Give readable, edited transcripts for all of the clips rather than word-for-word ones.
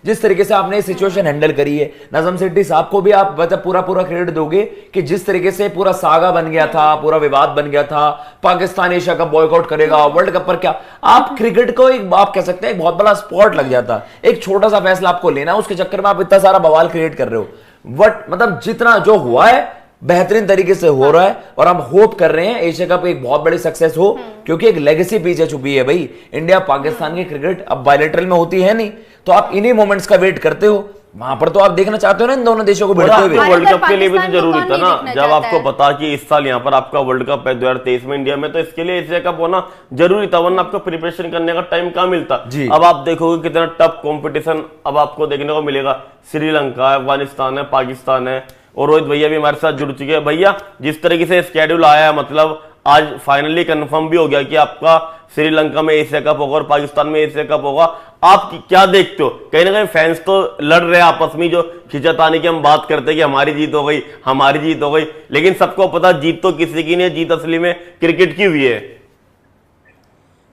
जिस तरीके से आपने सिचुएशन हैंडल करी है, नजम सेठी साहब को भी आप मतलब पूरा पूरा क्रेडिट दोगे कि जिस तरीके से पूरा सागा बन गया था, पूरा विवाद बन गया था, पाकिस्तान एशिया कप बॉयकॉट करेगा, वर्ल्ड कप पर क्या, आप क्रिकेट को एक आप कह सकते हैं एक बहुत बड़ा स्पॉट लग जाता। एक छोटा सा फैसला आपको लेना है, उसके चक्कर में आप इतना सारा बवाल क्रिएट कर रहे हो। मतलब जितना जो हुआ है बेहतरीन तरीके से हो रहा है, और हम होप कर रहे हैं एशिया कप एक बहुत बड़ी सक्सेस हो, क्योंकि एक लेगेसी पीछे छुपी है भाई। इंडिया पाकिस्तान की क्रिकेट अब बायलैटरल में होती है नहीं, तो आप इन्हीं मोमेंट्स का वेट करते हो, वहां पर तो आप देखना चाहते हो ना इन दोनों देशों को भिड़ते हुए। वर्ल्ड कप के लिए भी तो जरूरी था ना, जब आपको पता कि इस साल यहाँ पर आपका वर्ल्ड कप है 2023 में इंडिया में, तो इसके लिए एशिया कप होना जरूरी था, वरना आपको प्रिपरेशन करने का टाइम कहाँ मिलता। अब आप देखोगे कितना टफ कंपटीशन अब आपको देखने को मिलेगा। श्रीलंका है, अफगानिस्तान है, पाकिस्तान है, और रोहित भैया भी हमारे साथ जुड़ चुके हैं। भैया जिस तरीके से स्केड्यूल आया है, मतलब आज फाइनली कंफर्म भी हो गया कि आपका श्रीलंका में एशिया कप होगा और पाकिस्तान में एशिया कप होगा, आप क्या देखते हो? कहीं ना कहीं फैंस तो लड़ रहे हैं आपस में, जो खिंचातानी की हम बात करते हैं कि हमारी जीत हो गई, हमारी जीत हो गई, लेकिन सबको पता जीत तो किसी की नहीं है, जीत असली में क्रिकेट की हुई है।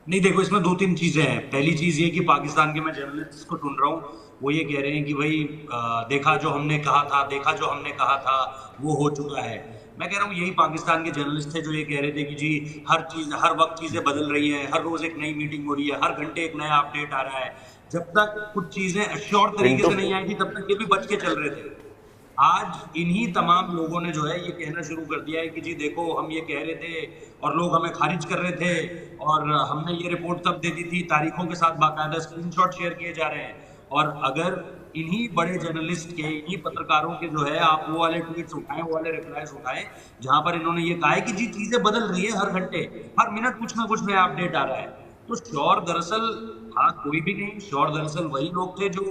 नहीं देखो, इसमें दो तीन चीजें हैं। पहली चीज ये कि पाकिस्तान के मैं जर्नलिस्ट को ढूंढ रहा हूँ, वो ये कह रहे हैं कि भाई देखा जो हमने कहा था वो हो चुका है। मैं कह रहा हूँ यही पाकिस्तान के जर्नलिस्ट थे जो ये कह रहे थे कि जी हर वक्त चीजें बदल रही हैं, हर रोज एक नई मीटिंग हो रही है, हर घंटे एक नया अपडेट आ रहा है। जब तक कुछ चीजें एश्योर तरीके से नहीं आई थी तब तक ये भी बच के चल रहे थे। आज इन्हीं तमाम लोगों ने जो है ये कहना शुरू कर दिया है कि जी देखो हम ये कह रहे थे और लोग हमें खारिज कर रहे थे, और हमने ये रिपोर्ट तब दे दी थी, तारीखों के साथ बाकायदा स्क्रीनशॉट शेयर किए जा रहे हैं। और अगर इन्हीं बड़े जर्नलिस्ट के, इन्हीं पत्रकारों के जो है आप वो वाले ट्वीट्स उठाएं, वो वाले रिप्लाईज उठाएं जहां पर इन्होंने ये कहा है कि जी चीजें बदल रही है, हर घंटे हर मिनट कुछ ना कुछ नया अपडेट आ रहा है, तो श्योर दरअसल कोई भी नहीं, श्योर दरअसल वही लोग थे जो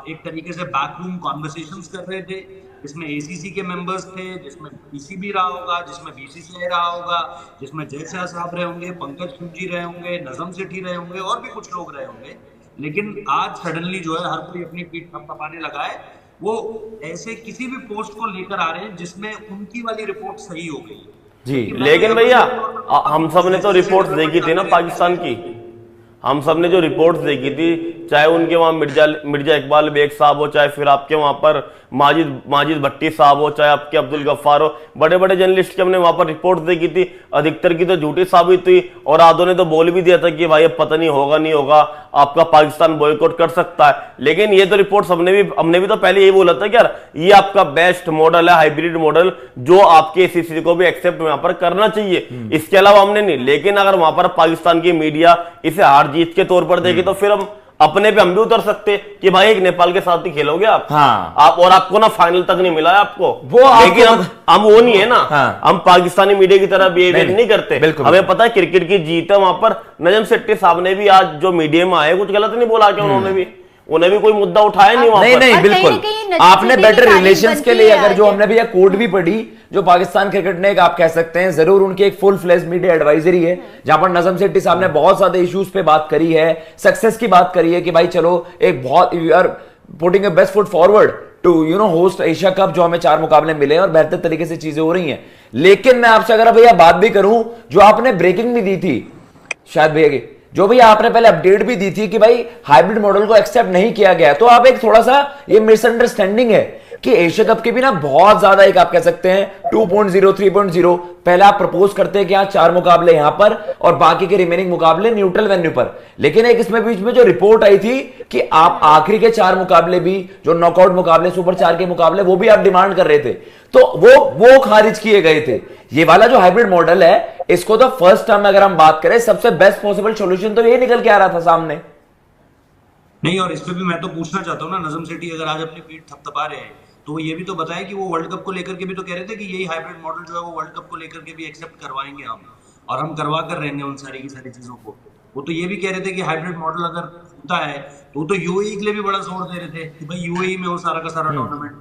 एक तरीके से बैकरूम कॉन्वर्सेशंस कर रहे थे, जिसमें एसीसी के मेंबर्स थे, जिसमें पीसीबी रहा होगा, जिसमें बीसीसीआई रहा होगा, जिसमें जय शाह साहब रहे होंगे, पंकज कुंजी रहे होंगे, नजम सेठी रहे होंगे, और भी कुछ लोग रहे होंगे। लेकिन आज सडनली जो है हर कोई अपनी पीठ थपथपाने लगा है। वो ऐसे किसी भी पोस्ट को लेकर आ रहे हैं जिसमें उनकी वाली रिपोर्ट सही हो गई जी। लेकिन भैया हम सब ने तो रिपोर्ट्स देखी थी ना पाकिस्तान की, हम सब ने जो रिपोर्ट्स देखी थी, चाहे उनके वहां मिर्जा इकबाल बेग साहब हो, चाहे फिर आपके वहां पर माजिद भट्टी साहब हो, चाहे आपके अब्दुल गफ्फार हो, बड़े बड़े जर्नलिस्ट की हमने वहां पर रिपोर्ट देखी थी, अधिकतर की तो झूठी साबित हुई, और आधों ने तो बोल भी दिया था कि भाई अब पता नहीं होगा नहीं होगा, आपका पाकिस्तान बॉयकॉट कर सकता है। लेकिन ये तो रिपोर्ट हमने भी तो पहले यही बोला था कि यार ये आपका बेस्ट मॉडल है, हाइब्रिड मॉडल, जो आपके एसीसी को भी एक्सेप्ट वहां पर करना चाहिए, इसके अलावा हमने नहीं। लेकिन अगर वहां पर पाकिस्तान की मीडिया इसे हार जीत के तौर पर देखे, तो फिर हम अपने पे हम भी उतर सकते कि भाई एक नेपाल के साथ ही खेलोगे आप, हाँ। आप और आपको ना फाइनल तक नहीं मिला है आपको, वो लेकिन हम वो नहीं है ना, हाँ। हम पाकिस्तानी मीडिया की तरह बिहेवियर नहीं करते। हमें पता है क्रिकेट की जीत है। वहां पर नजम सेठी साहब ने भी आज जो मीडिया में आए कुछ गलत नहीं बोला, क्या उन्हें भी कोई मुद्दा उठाया नहीं वहां पर। नहीं बिल्कुल, आपने बेटर रिलेशंस के लिए अगर जो हमने भी कोड भी पढ़ी, जो पाकिस्तान क्रिकेट ने एक आप कह सकते हैं जरूर उनकी एक फुल फ्लेज मीडिया एडवाइजरी है, जहां पर नजम सेठी साहब ने बहुत सारे इश्यूज पे बात करी है, सक्सेस की बात करी है कि भाई चलो एक बहुत you are putting a best foot forward to host Asia cup, जो हमें 4 मुकाबले मिले और बेहतर तरीके से चीजें हो रही हैं। लेकिन मैं आपसे अगर भैया बात भी करूं, जो आपने ब्रेकिंग भी दी थी शायद भैया की, जो भी आपने पहले अपडेट भी दी थी कि भाई हाइब्रिड मॉडल को एक्सेप्ट नहीं किया गया, तो आप एक थोड़ा सा ये मिसअंडरस्टैंडिंग है कि एशिया कप की भी ना बहुत ज्यादा एक आप कह सकते हैं 2.0 3.0 पहले आप प्रपोज करते हैं कि 4 मुकाबले यहां पर और बाकी के रिमेनिंग मुकाबले न्यूट्रल वेन्यू पर। लेकिन एक इसमें बीच में जो रिपोर्ट आई थी कि आप आखिरी के 4 मुकाबले भी, जो नॉकआउट मुकाबले, सुपर 4 के मुकाबले, वो भी आप डिमांड कर रहे थे, तो वो खारिज किए गए थे। ये वाला जो हाइब्रिड मॉडल है, इसको तो फर्स्ट टाइम अगर हम बात करें, सबसे बेस्ट पॉसिबल सॉल्यूशन तो ये निकल के आ रहा था सामने। नहीं, और इस पे भी मैं तो पूछना चाहता हूँ ना, नजम सेठी अगर आज अपनी पीठ थपथपा रहे हैं तो वो ये भी तो बताया कि वो वर्ल्ड कप को लेकर के भी तो कह रहे थे कि यही हाइब्रिड मॉडल जो है वो वर्ल्ड कप को लेकर के भी एक्सेप्ट करवाएंगे हम, और हम करवा कर रहेंगे उन सारी की सारी चीजों को। वो तो ये भी कह रहे थे कि हाइब्रिड मॉडल अगर होता है तो यूएई के लिए भी बड़ा जोर दे रहे थे कि भाई यूएई में वो सारा का सारा टूर्नामेंट,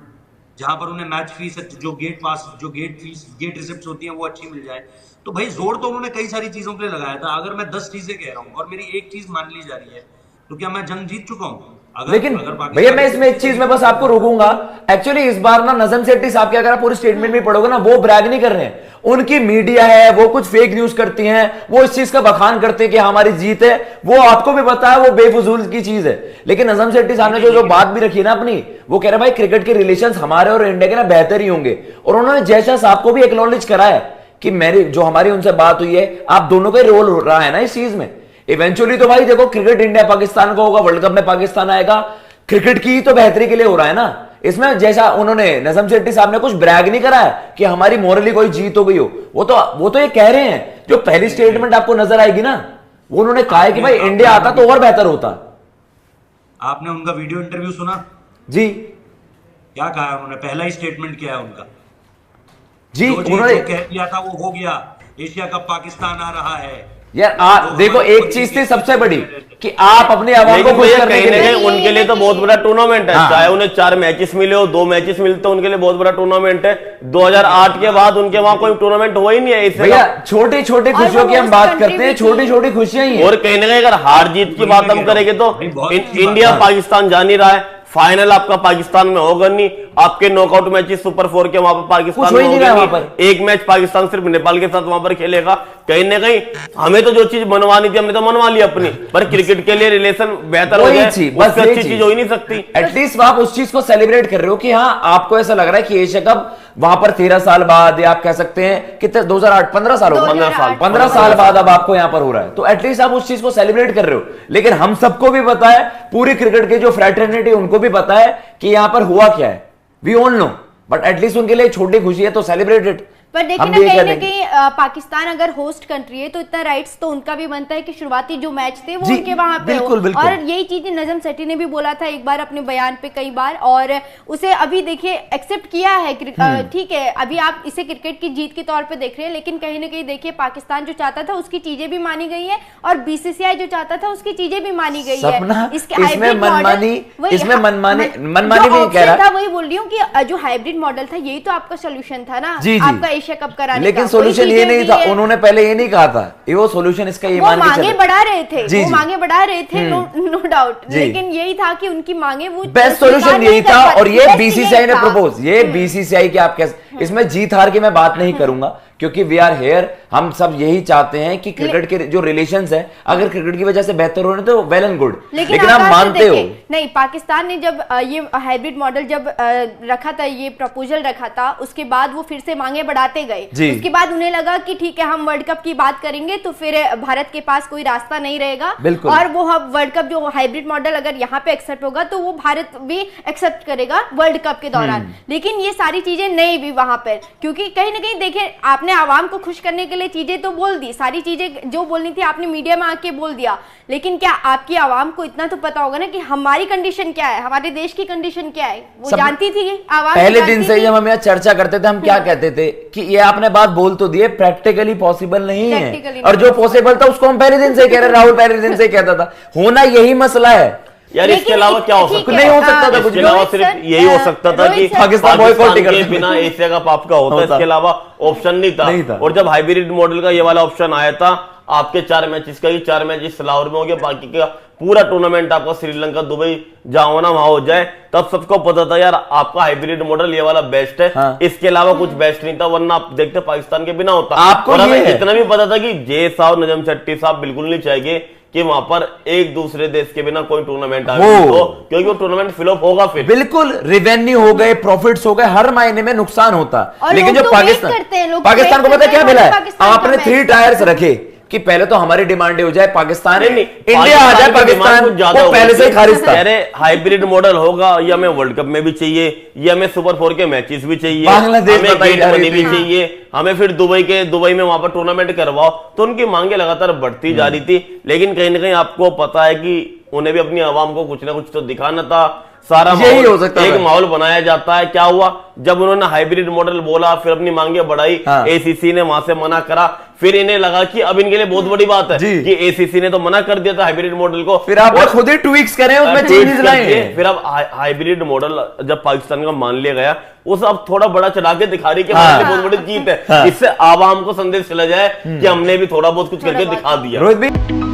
जहां पर उन्हें मैच फीस, जो गेट रिसिप्ट्स होती हैं वो अच्छी मिल जाए। तो भाई जोर तो उन्होंने कई सारी चीजों के लिए लगाया था। अगर मैं 10 चीजें कह रहा हूँ और मेरी एक चीज मान ली जा रही है, तो क्या मैं जंग जीत चुका हूँ? लेकिन भैया मैं इसमें एक चीज में बस आपको रोकूंगा। एक्चुअली इस बार ना नजम सेठी साहब के अगर आप पूरी स्टेटमेंट में पढ़ोगे ना, वो ब्रैग नहीं कर रहे हैं, उनकी मीडिया है वो कुछ फेक न्यूज करती हैं, वो इस चीज का बखान करते हैं कि हमारी जीत है, वो आपको भी पता है वो बेफजूल की चीज है। लेकिन नजम सेठी साहब ने जो बात भी रखी ना अपनी, वो कह रहे भाई क्रिकेट के रिलेशन हमारे और इंडिया के ना बेहतर ही होंगे, और उन्होंने जयशाह साहब को भी एक्नॉलेज करा है कि मेरी जो हमारी उनसे बात हुई है, आप दोनों का रोल हो रहा है ना इस चीज में। इवेंचुअली तो भाई देखो क्रिकेट इंडिया पाकिस्तान का होगा, वर्ल्ड कप में पाकिस्तान आएगा, क्रिकेट की तो बेहतरी के लिए हो रहा है ना। इसमें जैसा उन्होंने नजम सेठी साहब ने कुछ ब्रैग नहीं करा है कि हमारी मोरली कोई जीत हो गई हो, वो तो ये कह रहे हैं, जो पहली स्टेटमेंट आपको नजर आएगी ना, वो उन्होंने कहा है कि भाई इंडिया आता तो और बेहतर होता। आपने उनका वीडियो इंटरव्यू सुना जी? क्या कहा उन्होंने? पहला ही स्टेटमेंट क्या है उनका जी? उन्होंने कह दिया था वो हो गया, एशिया कप पाकिस्तान आ रहा है यार। देखो एक चीज थी सबसे बड़ी कि आप अपने आवाम को खुश करने के लिए, उनके लिए तो बहुत बड़ा टूर्नामेंट है। हाँ। चाहे उन्हें 4 मैचेस मिले हो, 2 मैचेस मिलते, उनके लिए बहुत बड़ा टूर्नामेंट है। 2008 के बाद उनके वहां कोई टूर्नामेंट हुआ ही नहीं है। भैया छोटी छोटी खुशियों की हम बात करते हैं, छोटी छोटी खुशियां ही। और कहीं ना कहीं अगर हार जीत की बात हम करेंगे तो इंडिया पाकिस्तान जा नहीं रहा है, फाइनल आपका पाकिस्तान में होगा नहीं, आपके नॉकआउट मैचेस सुपर 4 के वहां पर पाकिस्तान में होगा नहीं, एक मैच पाकिस्तान सिर्फ नेपाल के साथ वहां पर खेलेगा। कहीं ना कहीं हमें तो जो चीज मनवानी थी हमने तो मनवा ली अपनी, पर क्रिकेट के लिए रिलेशन बेहतर हो जाए, बस अच्छी चीज हो ही नहीं सकती। एटलीस्ट आप उस चीज को सेलिब्रेट कर रहे हो कि हाँ आपको ऐसा लग रहा है कि एशिया कप वहां पर 13 साल बाद, या आप कह सकते हैं कितने 2008 15 साल हो गए, 15 साल बाद अब आपको यहां पर हो रहा है, तो एटलीस्ट आप उस चीज को सेलिब्रेट कर रहे हो। लेकिन हम सबको भी पता है, पूरी क्रिकेट के जो फ्रेटर्निटी उनको भी पता है कि यहां पर हुआ क्या है, we all know, but at least उनके लिए छोटी खुशी है तो सेलिब्रेट इट। पर देखिए ना कहीं ना कहीं पाकिस्तान अगर होस्ट कंट्री है तो इतना राइट्स तो उनका भी बनता है कि शुरुआती जो मैच थे वो उनके वहां पे हो। और यही चीजें नजम सेठी ने भी बोला था एक बार अपने बयान पे कई बार, और उसे अभी देखिए एक्सेप्ट किया है। ठीक है अभी आप इसे क्रिकेट की जीत के तौर पे देख रहे हैं, लेकिन कहीं ना कहीं देखिए पाकिस्तान जो चाहता था उसकी चीजें भी मानी गई है, और बीसीसीआई जो चाहता था उसकी चीजें भी मानी गई है। इसमें मनमानी नहीं कह रहा, वही बोल रही हूँ कि जो हाइब्रिड मॉडल था यही तो आपका सोल्यूशन था ना आपका एशिया कप कराने। लेकिन सोल्यूशन ये नहीं था, उन्होंने पहले ये नहीं कहा था, वो सोल्यूशन इसका ये मान के मांगे बढ़ा रहे थे, वो मांगे बढ़ा रहे थे, नो डाउट, लेकिन यही था कि उनकी मांगे वो बेस्ट सोल्यूशन यही था। और ये बीसीसीआई ने प्रपोज, ये बीसीसीआई की आप कैसे, इसमें जीत हार की मैं बात नहीं करूंगा क्योंकि वी आर हेयर, हम सब यही चाहते हैं कि क्रिकेट के जो रिलेशंस है अगर क्रिकेट की वजह से बेहतर हो रहे तो वेल एंड गुड, लेकिन आप मानते हो नहीं। पाकिस्तान ने जब ये हाइब्रिड मॉडल जब रखा था, ये प्रपोजल रखा था, उसके बाद वो फिर से मांगे बढ़ाते गए। उसके बाद उन्हें लगा कि ठीक है हम वर्ल्ड कप की बात करेंगे तो फिर भारत के पास कोई रास्ता नहीं रहेगा, और वो वर्ल्ड कप जो हाइब्रिड मॉडल अगर यहाँ पे एक्सेप्ट होगा तो वो भारत भी एक्सेप्ट करेगा वर्ल्ड कप के दौरान। लेकिन ये सारी चीजें नहीं भी वहां पर, क्योंकि कहीं ना कहीं देखिए आपने आवाम को खुश करने के लिए चीजें तो बोल दी, सारी चीजें जो बोलनी थी आपने मीडिया में आके बोल दिया, लेकिन क्या आपकी आवाम को इतना तो पता होगा ना कि हमारी कंडीशन क्या है, हमारे देश की कंडीशन क्या है, वो जानती थी आवाम। पहले दिन से जब हम यहाँ चर्चा करते थे हम क्या कहते थे कि ये आपने बात बोल तो दी है, प्रैक्टिकली पॉसिबल नहीं है, और जो पॉसिबल था उसको हम पहले दिन से कह रहे, राहुल पहले दिन से कहता था, होना यही मसला है यार। इसके अलावा क्या हो सकता है? नहीं हो सकता था कुछ, इसके अलावा सिर्फ यही हो सकता था कि पाकिस्तान बॉयकॉट के बिना एशिया कप आपका होता, इसके अलावा ऑप्शन नहीं था। और जब हाइब्रिड मॉडल का ये वाला ऑप्शन आया था, आपके 4 मैचेस का ही 4 मैचेस लाहौर में हो गया, बाकी का पूरा टूर्नामेंट आपका श्रीलंका दुबई जहां ना वहां हो जाए, तब सबको पता था यार आपका हाइब्रिड मॉडल ये वाला बेस्ट है। हाँ। इसके अलावा कुछ बेस्ट नहीं था, वरना आप देखते पाकिस्तान के बिना होता। आपको और हमें इतना भी पता था कि जय साहब नजम सेठी साहब बिल्कुल नहीं चाहेंगे कि वहां पर एक दूसरे देश के बिना कोई टूर्नामेंट आए, क्योंकि वो टूर्नामेंट फ्लॉप होगा। फिर बिल्कुल रेवेन्यू हो गए, प्रॉफिट्स हो गए, हर महीने में नुकसान होता। लेकिन जो पाकिस्तान को पता क्या मिला है, आपने 3 टायर्स रखे कि पहले तो हमारी डिमांड हो जाए पाकिस्तान इंडिया आ जाए, पाकिस्तान को पहले से खारिज था। अरे हाइब्रिड मॉडल होगा, या हमें वर्ल्ड कप में भी चाहिए, या हमें सुपर 4 के मैचेस भी चाहिए, बांग्लादेश हमें गेट मनी भी चाहिए, हमें फिर दुबई में वहां पर टूर्नामेंट करवाओ। तो उनकी मांगे लगातार बढ़ती जा रही थी, लेकिन कहीं ना कहीं आपको पता है कि उन्हें भी अपनी आवाम को कुछ ना कुछ तो दिखाना था। सारा यही हो सकता है, एक माहौल बनाया जाता है। क्या हुआ जब उन्होंने हाइब्रिड मॉडल बोला, फिर अपनी मांगे बढ़ाई, एसीसी ने वहां से मना करा, फिर इन्हें लगा कि अब इनके लिए बहुत बड़ी बात है कि एसीसी ने तो मना कर दिया था हाइब्रिड मॉडल को, फिर आप खुद ही ट्वीक्स करें, उसमें चेंजेस लाएंगे। फिर अब हाइब्रिड मॉडल जब पाकिस्तान का मान लिया गया, उस अब थोड़ा बड़ा चढ़ा के दिखा रही कि हमारे लिए बहुत बड़ी जीत है। इससे आवाम को संदेश चला जाए कि हमने भी थोड़ा बहुत कुछ करके दिखा दिया। रोहित भाई